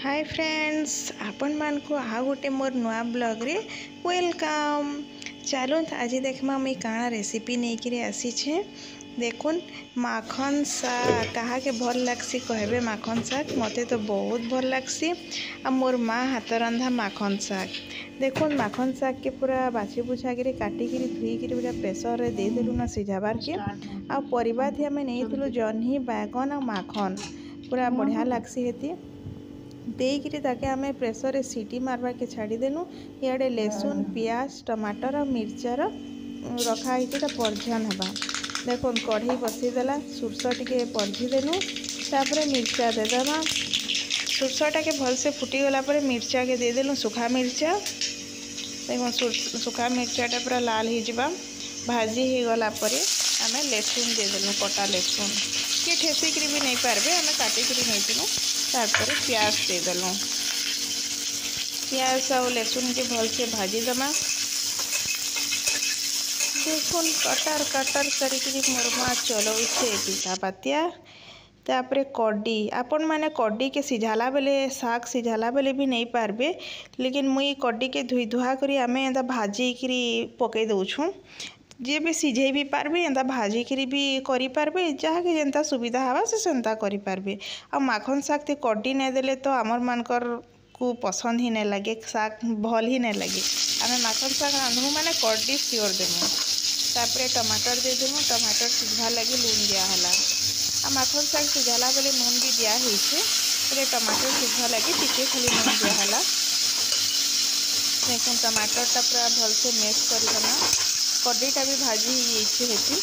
Hi friends, आपण मान को आ गोटे मोर नुआ ब्लॉग रे वेलकम। चलो आज देखमा मुई काଣା रेसिपी नहीं कि आसी छे। देखुन माखन साग कहा के भल लगसी कहबे। माखन साग मते तो बहुत भल लगसी। आ मोर माँ हाथ रंधा माखन साग देखुन माखन साग के पूरा बाछी बुछा के काटिक धुईक पूरा प्रेसर रे दे देलु ना सिझाबार के। आ परिबा थी आमे नहीं थिलु जह्नी बैगन आ माखन पूरा बढ़िया लगसी हेती देकरी ताके आमे प्रेसर रे सीटी मारवा के छाड़ी देनु। इे लहसुन पियाज टमाटर और मिर्चार रखाई परझन हवा। देखो कढ़ई बसईदेला सुरस टे परझी देनु तापर मिर्चा देदेमा। सुरसटा के भल से फुटीगला मिर्चा के देदेलु सुखा मिर्चा। देखो सुखा मिर्चाटा पूरा लाल हो भाजी हो गला आमे लहसुन देदेलु कटा लहसुन किए ठेसिक भी नहीं पारबे आमे काटिक नहीं तापर प्याज देदेलु। प्याज और लहसुन के भल से भाजी दमा। देखुन कटर कटर करी मोर माँ चलो से पिठा पातिया तापर कड्डी आपण मैंने कड्डी के सिझाला बेले साग सिझाला बेले भी नहीं पारबे, लेकिन मुई कड्डी के धुई धुआ करी आमे एंता भाजी करी पकई दउछु। जे भी सिझे भी पारबे एंता भाजी करी भी करि पारबे, जहाँ के जेंता सुविधा हवा से सेंता करि पारबे। आ माखन साग ते कड्डी नहीं देले तो आमर मानकर को पसंद ही नहीं लगे, साग भल ही नहीं लगे। आमे माखन साग रांधमु माने कड्डी सियोर देमु। तापर टमाटर दे देमु। टमाटर सिझा लगे लून दिया हला। आ माखन साग सिझाला बेले नून भी दिया होइछे। परे टमाटर सिझा लगे टिके खाली नून दिया हला। देखुन टमाटरटा पूरा भल से मेश कर देना। कड्डीटा भी भाजी हेती।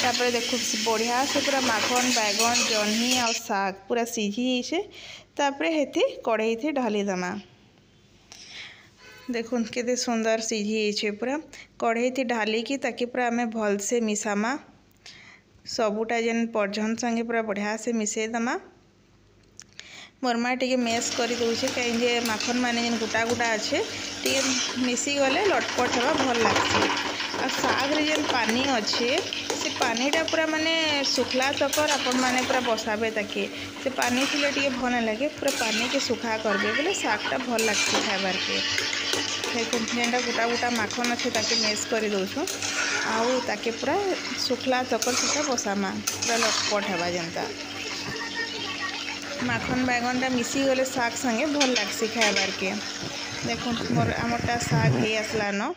तापर देखो बढ़िया से पूरा माखन बैगन जह्नी और साग पूरा सीझी तापर हेती कढ़ई थी ढाली दमा। देखुन केते सुंदर सीझी पूरा कढ़ई थी ढाली की ताकि पूरा आमे भल से मिसामा। सबूटा जेन परझन संगे पूरा बढ़िया से मिसई दमा। मोर माँ टे मेस कर दौचे कहीं माखन माने जेन गोटा गोटा अच्छे टे मिसी गले लटपट हवा भल लगसी। आ साग रे जेन पानी अच्छे से पानीटा पूरा माने सुखला तकर आपण माने पूरा बसाबे ताके से पानी थिले टे भल नहीं लगे। पूरा पानी के सुखा करबे बोले सागटा भल लगसी खाइबार के। देखो जेनटा गोटा गोटा माखन अच्छे ताके मेस कर दौछु आउ ताके पूरा सुखला तकर से बसामा पूरा लटपट हवा जेनता। माखन बैगनटा मिसी गले साग संगे भल लगसी खाइबार के। देखो मोर आमरटा साग हे आसला न।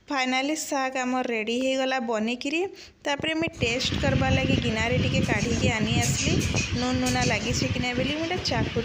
फाइनाली साग आमर रेडी हो गला बनिकी। तापर मैं टेस्ट करवा लगी गिनारे टिके काढ़ी के आनी आसली। नून नूना लगी कि नहीं बोली मुझे चाकू